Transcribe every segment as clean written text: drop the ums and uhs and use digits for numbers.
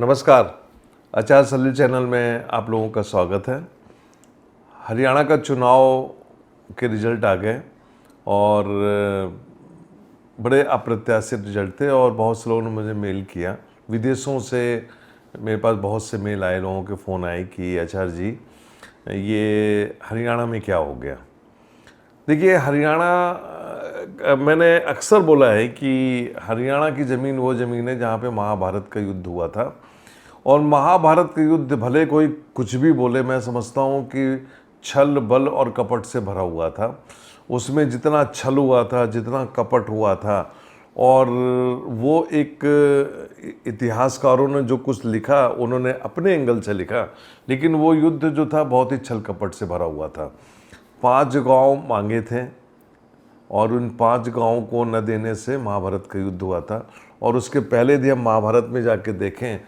नमस्कार। आचार सलील चैनल में आप लोगों का स्वागत है। हरियाणा का चुनाव के रिजल्ट आ गए और बड़े अप्रत्याशित रिजल्ट थे और बहुत से लोगों ने मुझे मेल किया। विदेशों से मेरे पास बहुत से मेल आए, लोगों के फ़ोन आए कि आचार्य जी ये हरियाणा में क्या हो गया। देखिए, हरियाणा मैंने अक्सर बोला है कि हरियाणा की ज़मीन वो ज़मीन है जहाँ पे महाभारत का युद्ध हुआ था। और महाभारत का युद्ध भले कोई कुछ भी बोले, मैं समझता हूँ कि छल बल और कपट से भरा हुआ था। उसमें जितना छल हुआ था, जितना कपट हुआ था, और वो एक इतिहासकारों ने जो कुछ लिखा उन्होंने अपने एंगल से लिखा, लेकिन वो युद्ध जो था बहुत ही छल कपट से भरा हुआ था। 5 गांव मांगे थे और उन 5 गांवों को न देने से महाभारत का युद्ध हुआ था। और उसके पहले यदि हम महाभारत में जाके देखें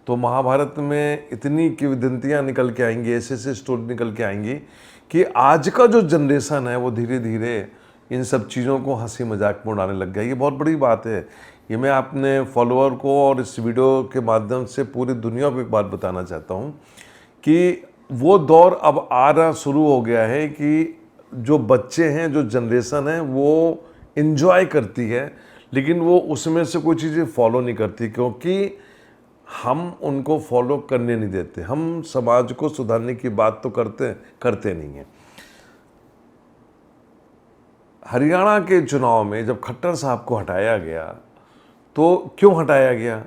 तो महाभारत में इतनी किंवदंतियाँ निकल के आएंगी, ऐसे ऐसे स्टोरी निकल के आएंगी कि आज का जो जनरेशन है वो धीरे धीरे इन सब चीज़ों को हंसी मजाक में उड़ाने लग गया। ये बहुत बड़ी बात है। ये मैं अपने फॉलोअर को और इस वीडियो के माध्यम से पूरी दुनिया को एक बात बताना चाहता हूँ कि वो दौर अब आना शुरू हो गया है कि जो बच्चे हैं, जो जनरेशन है, वो इन्जॉय करती है, लेकिन वो उसमें से कोई चीज़ें फॉलो नहीं करती, क्योंकि हम उनको फॉलो करने नहीं देते। हम समाज को सुधारने की बात तो करते नहीं हैं। हरियाणा के चुनाव में जब खट्टर साहब को हटाया गया तो क्यों हटाया गया?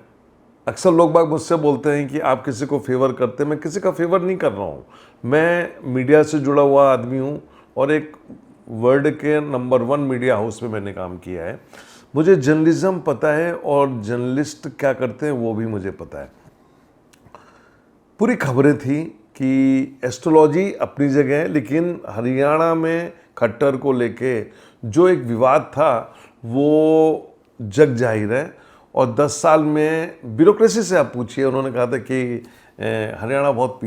अक्सर लोग बाग मुझसे बोलते हैं कि आप किसी को फेवर करते हैं। मैं किसी का फेवर नहीं कर रहा हूँ। मैं मीडिया से जुड़ा हुआ आदमी हूँ और एक वर्ल्ड के नंबर 1 मीडिया हाउस में मैंने काम किया है। मुझे जर्नलिज्म पता है और जर्नलिस्ट क्या करते हैं वो भी मुझे पता है। पूरी खबरें थी कि एस्ट्रोलॉजी अपनी जगह है, लेकिन हरियाणा में खट्टर को लेके जो एक विवाद था वो जग जाहिर है। और 10 साल में ब्यूरोक्रेसी से आप पूछिए, उन्होंने कहा था कि हरियाणा बहुत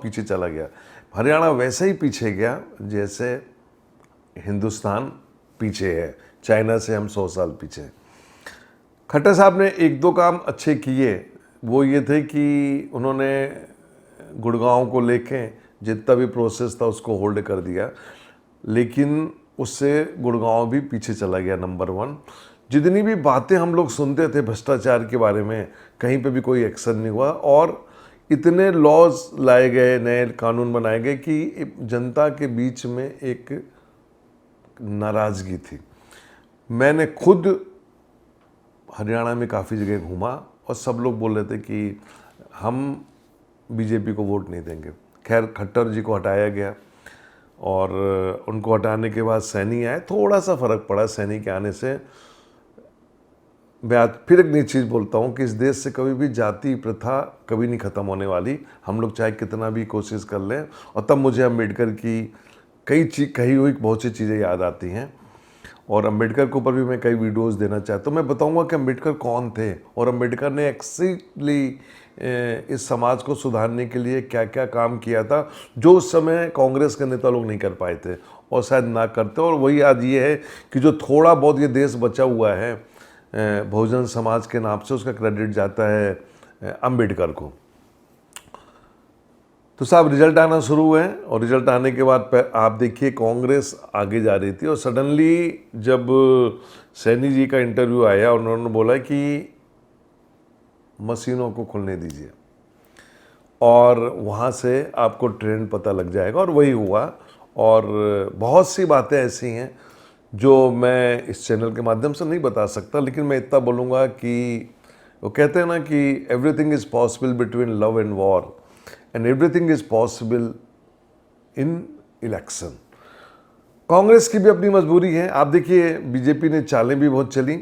पीछे चला गया। हरियाणा वैसे ही पीछे गया जैसे हिंदुस्तान पीछे है। चाइना से हम 100 साल पीछे। खट्टर साहब ने 1-2 काम अच्छे किए। वो ये थे कि उन्होंने गुड़गांव को लेके जितना भी प्रोसेस था उसको होल्ड कर दिया, लेकिन उससे गुड़गांव भी पीछे चला गया नंबर 1। जितनी भी बातें हम लोग सुनते थे भ्रष्टाचार के बारे में, कहीं पे भी कोई एक्शन नहीं हुआ और इतने लॉज लाए गए, नए कानून बनाए गए कि जनता के बीच में एक नाराज़गी थी। मैंने खुद हरियाणा में काफ़ी जगह घूमा और सब लोग बोल रहे थे कि हम बीजेपी को वोट नहीं देंगे। खैर, खट्टर जी को हटाया गया और उनको हटाने के बाद सैनी आए। थोड़ा सा फ़र्क पड़ा सैनी के आने से। मैं आज फिर एक नई चीज़ बोलता हूँ कि इस देश से कभी भी जाति प्रथा कभी नहीं ख़त्म होने वाली, हम लोग चाहे कितना भी कोशिश कर लें। और तब मुझे अम्बेडकर की कही हुई बहुत सी चीज़ें याद आती हैं और अम्बेडकर के ऊपर भी मैं कई वीडियोस देना चाहता हूँ। मैं बताऊँगा कि अम्बेडकर कौन थे और अम्बेडकर ने एक्चुअली इस समाज को सुधारने के लिए क्या क्या काम किया था, जो उस समय कांग्रेस के नेता लोग नहीं कर पाए थे और शायद ना करते। और वही आज ये है कि जो थोड़ा बहुत ये देश बचा हुआ है बहुजन समाज के नाम से, उसका क्रेडिट जाता है अम्बेडकर को। तो साहब रिजल्ट आना शुरू हुए और रिजल्ट आने के बाद आप देखिए कांग्रेस आगे जा रही थी और सडनली जब सैनी जी का इंटरव्यू आया, उन्होंने बोला कि मशीनों को खुलने दीजिए और वहाँ से आपको ट्रेंड पता लग जाएगा। और वही हुआ। और बहुत सी बातें ऐसी हैं जो मैं इस चैनल के माध्यम से नहीं बता सकता, लेकिन मैं इतना बोलूँगा कि वो कहते हैं ना कि everything is possible between love and war and everything is possible in election. Congress की भी अपनी मजबूरी है। आप देखिए, बीजेपी ने चालें भी बहुत चली।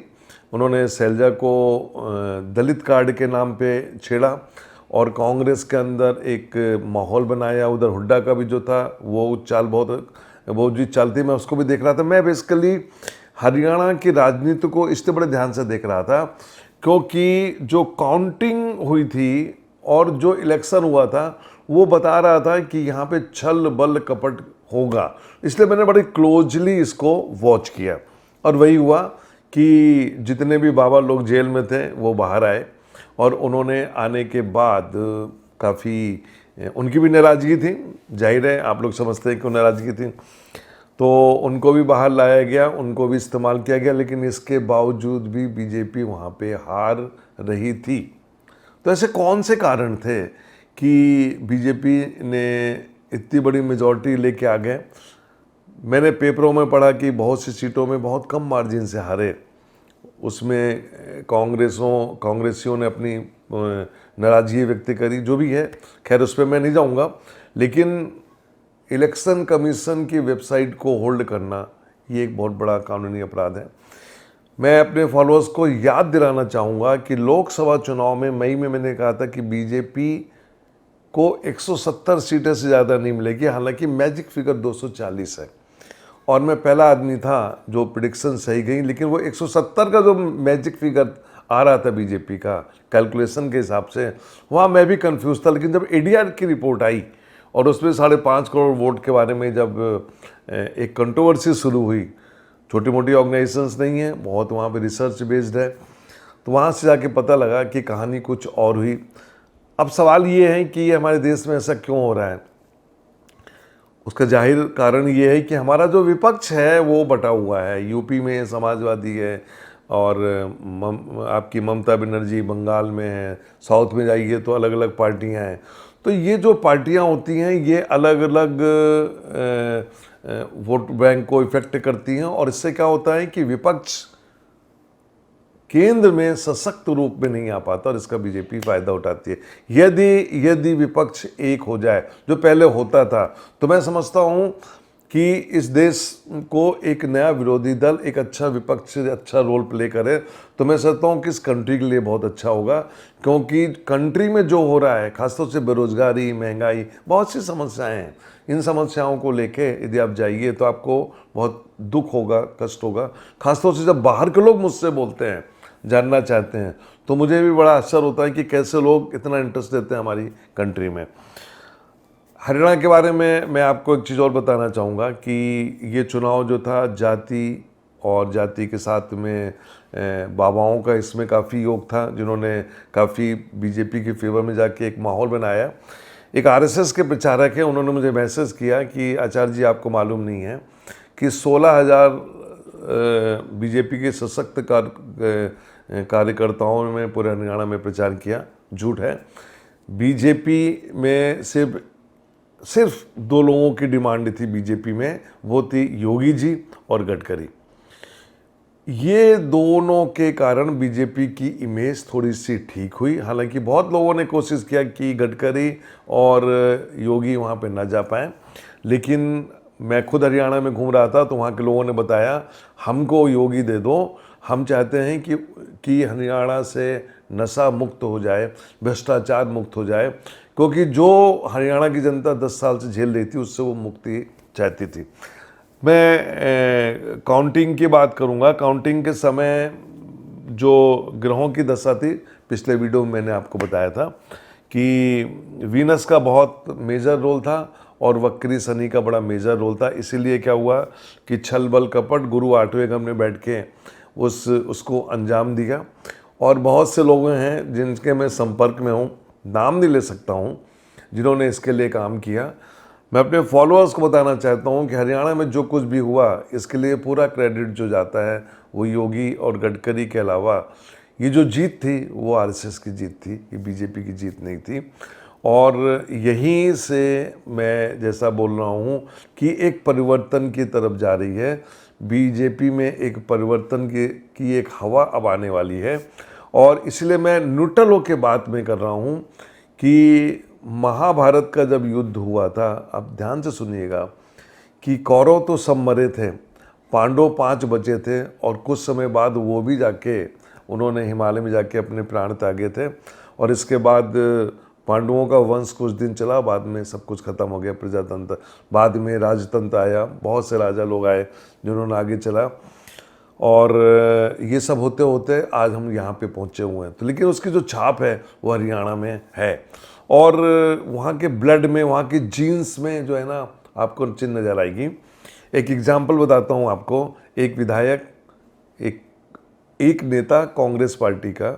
उन्होंने शैलजा को दलित कार्ड के नाम पे छेड़ा और कांग्रेस के अंदर एक माहौल बनाया। उधर हुड्डा का भी जो था वो चाल बहुत जी चाल थी, मैं उसको भी देख रहा था। मैं बेसिकली हरियाणा की राजनीति को इससे बड़े ध्यान से देख रहा था क्योंकि जो काउंटिंग हुई थी और जो इलेक्शन हुआ था वो बता रहा था कि यहाँ पे छल बल कपट होगा। इसलिए मैंने बड़ी क्लोजली इसको वॉच किया और वही हुआ कि जितने भी बाबा लोग जेल में थे वो बाहर आए और उन्होंने आने के बाद काफ़ी उनकी भी नाराज़गी थी, जाहिर है आप लोग समझते हैं कि नाराज़गी थी, तो उनको भी बाहर लाया गया, उनको भी इस्तेमाल किया गया, लेकिन इसके बावजूद भी बीजेपी वहाँ पे हार रही थी। तो ऐसे कौन से कारण थे कि बीजेपी ने इतनी बड़ी मेजॉरिटी लेके आ गए? मैंने पेपरों में पढ़ा कि बहुत सी सीटों में बहुत कम मार्जिन से हारे, उसमें कांग्रेसियों ने अपनी नाराज़गी व्यक्त करी, जो भी है, खैर उस पर मैं नहीं जाऊंगा। लेकिन इलेक्शन कमीशन की वेबसाइट को होल्ड करना ये एक बहुत बड़ा कानूनी अपराध है। मैं अपने फॉलोअर्स को याद दिलाना चाहूँगा कि लोकसभा चुनाव में मई में मैंने कहा था कि बीजेपी को 170 सीटें से ज़्यादा नहीं मिलेगी, हालांकि मैजिक फिगर 240 है और मैं पहला आदमी था जो प्रिडिक्शन सही गई, लेकिन वो 170 का जो मैजिक फिगर आ रहा था बीजेपी का कैलकुलेशन के हिसाब से, वहाँ मैं भी कंफ्यूज था। लेकिन जब एडीआर की रिपोर्ट आई और उसमें 5.5 करोड़ वोट के बारे में जब एक कंट्रोवर्सी शुरू हुई, छोटी मोटी ऑर्गेनाइजेशंस नहीं है, बहुत वहाँ पे रिसर्च बेस्ड है, तो वहाँ से जाके पता लगा कि कहानी कुछ और हुई। अब सवाल ये है कि हमारे देश में ऐसा क्यों हो रहा है? उसका जाहिर कारण ये है कि हमारा जो विपक्ष है वो बटा हुआ है। यूपी में समाजवादी है और आपकी ममता बनर्जी बंगाल में है, साउथ में जाइए तो अलग अलग पार्टियां हैं। तो ये जो पार्टियां होती हैं ये अलग अलग वोट बैंक को इफेक्ट करती हैं और इससे क्या होता है कि विपक्ष केंद्र में सशक्त रूप में नहीं आ पाता और इसका बीजेपी फायदा उठाती है। यदि विपक्ष एक हो जाए, जो पहले होता था, तो मैं समझता हूं कि इस देश को एक नया विरोधी दल, एक अच्छा विपक्ष अच्छा रोल प्ले करे, तो मैं समझता हूं कि इस कंट्री के लिए बहुत अच्छा होगा। क्योंकि कंट्री में जो हो रहा है, खासतौर से बेरोजगारी, महंगाई, बहुत सी समस्याएं हैं, इन समस्याओं को लेके यदि आप जाइए तो आपको बहुत दुख होगा, कष्ट होगा। खासतौर से जब बाहर के लोग मुझसे बोलते हैं, जानना चाहते हैं, तो मुझे भी बड़ा असर होता है कि कैसे लोग इतना इंटरेस्ट देते हैं हमारी कंट्री में। हरियाणा के बारे में मैं आपको एक चीज़ और बताना चाहूँगा कि ये चुनाव जो था जाति के साथ में बाबाओं का इसमें काफ़ी योग था, जिन्होंने काफ़ी बीजेपी के फेवर में जाके एक माहौल बनाया। एक आरएसएस के प्रचारक हैं, उन्होंने मुझे मैसेज किया कि आचार्य जी आपको मालूम नहीं है कि 16,000 बीजेपी के सशक्त कार्यकर्ताओं ने पूरे हरियाणा में प्रचार किया। झूठ है। बीजेपी में सिर्फ 2 लोगों की डिमांड थी बीजेपी में, वो थी योगी जी और गडकरी। ये दोनों के कारण बीजेपी की इमेज थोड़ी सी ठीक हुई। हालांकि बहुत लोगों ने कोशिश किया कि गडकरी और योगी वहाँ पे ना जा पाए, लेकिन मैं खुद हरियाणा में घूम रहा था तो वहाँ के लोगों ने बताया हमको योगी दे दो, हम चाहते हैं कि हरियाणा से नशा मुक्त हो जाए, भ्रष्टाचार मुक्त हो जाए, क्योंकि जो हरियाणा की जनता 10 साल से झेल रही थी उससे वो मुक्ति चाहती थी। मैं काउंटिंग की बात करूंगा। काउंटिंग के समय जो ग्रहों की दशा थी, पिछले वीडियो में मैंने आपको बताया था कि वीनस का बहुत मेजर रोल था और वक्री शनि का बड़ा मेजर रोल था। इसीलिए क्या हुआ कि छल बल कपट गुरु 8वें घर में बैठ के उसको अंजाम दिया। और बहुत से लोग हैं जिनके मैं संपर्क में हूँ, नाम नहीं ले सकता हूँ, जिन्होंने इसके लिए काम किया। मैं अपने फॉलोअर्स को बताना चाहता हूँ कि हरियाणा में जो कुछ भी हुआ इसके लिए पूरा क्रेडिट जो जाता है वो योगी और गडकरी के अलावा, ये जो जीत थी वो आरएसएस की जीत थी, ये बीजेपी की जीत नहीं थी। और यहीं से मैं जैसा बोल रहा हूँ कि एक परिवर्तन की तरफ जा रही है बीजेपी में, एक परिवर्तन की एक हवा अब आने वाली है। और इसलिए मैं न्यूट्रल होकर बात में कर रहा हूँ कि महाभारत का जब युद्ध हुआ था, अब ध्यान से सुनिएगा, कि कौरव तो सब मरे थे, पांडव 5 बचे थे और कुछ समय बाद वो भी जाके उन्होंने हिमालय में जाके अपने प्राण त्यागे थे। और इसके बाद पांडवों का वंश कुछ दिन चला, बाद में सब कुछ खत्म हो गया, प्रजातंत्र, बाद में राजतंत्र आया, बहुत से राजा लोग आए जिन्होंने आगे चला। और ये सब होते होते आज हम यहाँ पे पहुँचे हुए हैं। तो लेकिन उसकी जो छाप है वो हरियाणा में है और वहाँ के ब्लड में, वहाँ की जीन्स में जो है ना, आपको चिन्ह नजर आएगी। एक एग्जाम्पल बताता हूँ आपको। एक विधायक, एक नेता कांग्रेस पार्टी का,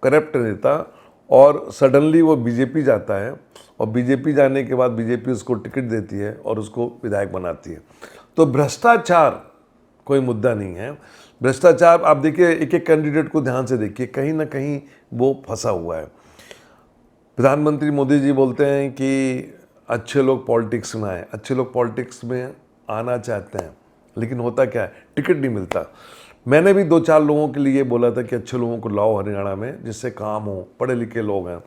करप्ट नेता, और सडनली वो बीजेपी जाता है, और बीजेपी जाने के बाद बीजेपी उसको टिकट देती है और उसको विधायक बनाती है। तो भ्रष्टाचार कोई मुद्दा नहीं है। भ्रष्टाचार आप देखिए, एक एक कैंडिडेट को ध्यान से देखिए, कहीं ना कहीं वो फंसा हुआ है। प्रधानमंत्री मोदी जी बोलते हैं कि अच्छे लोग पॉलिटिक्स में आए, अच्छे लोग पॉलिटिक्स में आना चाहते हैं, लेकिन होता क्या है, टिकट नहीं मिलता। मैंने भी 2-4 लोगों के लिए बोला था कि अच्छे लोगों को लाओ हरियाणा में, जिससे काम हो, पढ़े लिखे लोग हैं।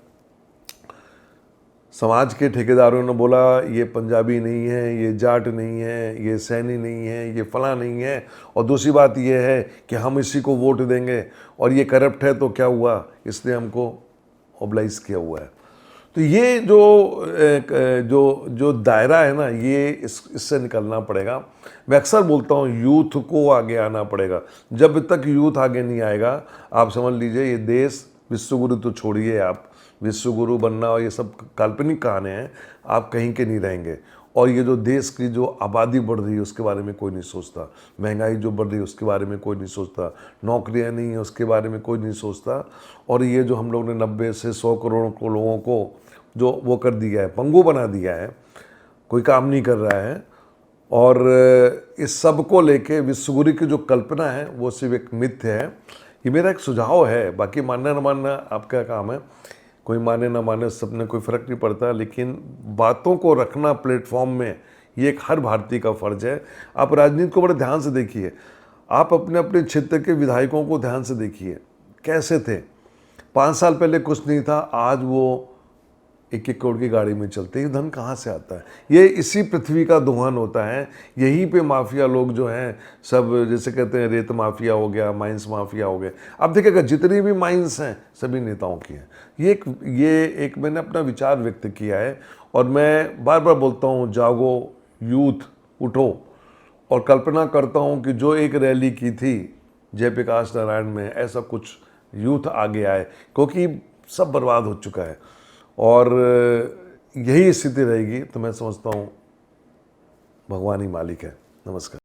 समाज के ठेकेदारों ने बोला ये पंजाबी नहीं है, ये जाट नहीं है, ये सैनी नहीं है, ये फला नहीं है, और दूसरी बात ये है कि हम इसी को वोट देंगे, और ये करप्ट है, तो क्या हुआ, इसने हमको ओबलाइज किया हुआ है। तो ये जो दायरा है ना, ये इससे निकलना पड़ेगा। मैं अक्सर बोलता हूँ यूथ को आगे आना पड़ेगा। जब तक यूथ आगे नहीं आएगा, आप समझ लीजिए ये देश, विश्वगुरु तो छोड़िए, आप विश्वगुरु बनना और ये सब काल्पनिक कहानी हैं, आप कहीं के नहीं रहेंगे। और ये जो देश की जो आबादी बढ़ रही है उसके बारे में कोई नहीं सोचता, महंगाई जो बढ़ रही है उसके बारे में कोई नहीं सोचता, नौकरियां नहीं है उसके बारे में कोई नहीं सोचता। और ये जो हम लोग ने 90 से 100 करोड़ को लोगों को जो वो कर दिया है, पंगु बना दिया है, कोई काम नहीं कर रहा है। और इस सब को लेके विश्वगुरु की जो कल्पना है वो सिर्फ एक मिथ्य है। ये मेरा एक सुझाव है, बाकी मानना न मानना आपका काम है, कोई माने ना माने सबने कोई फ़र्क नहीं पड़ता, लेकिन बातों को रखना प्लेटफॉर्म में ये एक हर भारतीय का फ़र्ज है। आप राजनीति को बड़े ध्यान से देखिए, आप अपने अपने क्षेत्र के विधायकों को ध्यान से देखिए, कैसे थे। 5 साल पहले कुछ नहीं था, आज वो 1-1 करोड़ की गाड़ी में चलते हैं। धन कहाँ से आता है? ये इसी पृथ्वी का दोहन होता है। यहीं पे माफिया लोग जो हैं सब, जैसे कहते हैं रेत माफिया हो गया, माइंस माफिया हो गया। अब देखिएगा जितनी भी माइंस हैं सभी नेताओं की हैं। ये एक मैंने अपना विचार व्यक्त किया है, और मैं बार बार बोलता हूँ, जागो यूथ, उठो। और कल्पना करता हूँ कि जो एक रैली की थी जयप्रकाश नारायण में, ऐसा कुछ यूथ आगे आए, क्योंकि सब बर्बाद हो चुका है। और यही स्थिति रहेगी तो मैं समझता हूँ भगवान ही मालिक है। नमस्कार।